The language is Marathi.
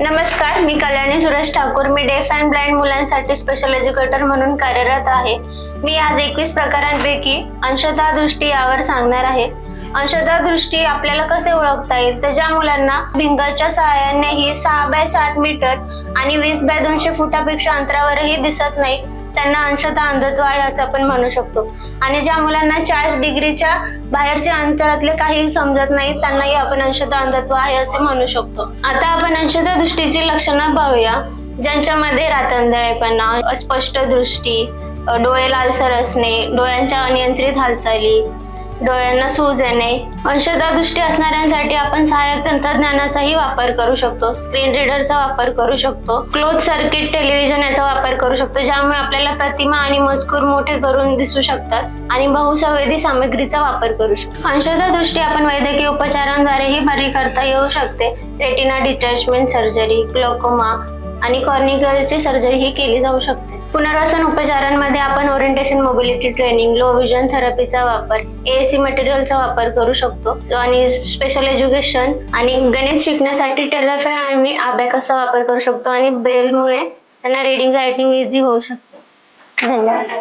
नमस्कार, मी कल्याणी सुरेश ठाकूर. मी डेफ अँड ब्लाइंड मुलांसाठी स्पेशल एज्युकेटर म्हणून कार्यरत आहे. मी आज 21 प्रकारांपैकी अंशतः दृष्टी यावर सांगणार आहे. अंशतः दृष्टी आपल्याला कसे ओळखता येईल, तर ज्या मुलांना भिंगाच्या सहाय्याने ही 6 बाय 60 मीटर आणि 20 बाय 200 फुटापेक्षा अंतरावरही दिसत नाही, त्यांना अंशतः अंधत्व आहे असं आपण म्हणू शकतो. आणि ज्या मुलांना 40 डिग्रीच्या बाहेरच्या अंतरातले काही समजत नाही, त्यांनाही आपण अंशतः अंधत्व आहे असे म्हणू शकतो. आता आपण अंशतः दृष्टीची लक्षणं पाहूया, ज्यांच्यामध्ये रातंधळेपणा, अस्पष्ट दृष्टी, डोळे लालसर असणे, डोळ्यांच्या अनियंत्रित हालचाली, डोळ्यांना सूज येणे. अंशतः दृष्टी असणाऱ्यांसाठी आपण सहाय्यक तंत्रज्ञानाचाही वापर करू शकतो. स्क्रीन रीडरचा वापर करू शकतो. क्लोज सर्किट टेलिव्हिजन याचा वापर करू शकतो, ज्यामुळे आपल्याला प्रतिमा आणि मजकूर मोठे करून दिसू शकतात. आणि बहुसंवेदी सामग्रीचा वापर करू शकतो. अंशतः दृष्टी आपण वैद्यकीय उपचारांद्वारेही बरी करता येऊ शकते. रेटिना डिटॅचमेंट सर्जरी, ग्लोकोमा आणि कॉर्निकलची सर्जरी ही केली जाऊ शकते. पुनर्वसन उपचारांमध्ये आपण orientation mobility training, low vision थेरपीचा वापर, एसी मटेरियलचा वापर करू शकतो. आणि स्पेशल एज्युकेशन आणि गणित शिकण्यासाठी टेलरफेअर आणि अबॅकसचा वापर करू शकतो. आणि ब्रेलमुळे त्यांना रीडिंग रायटिंग इझी होऊ शकते. धन्यवाद.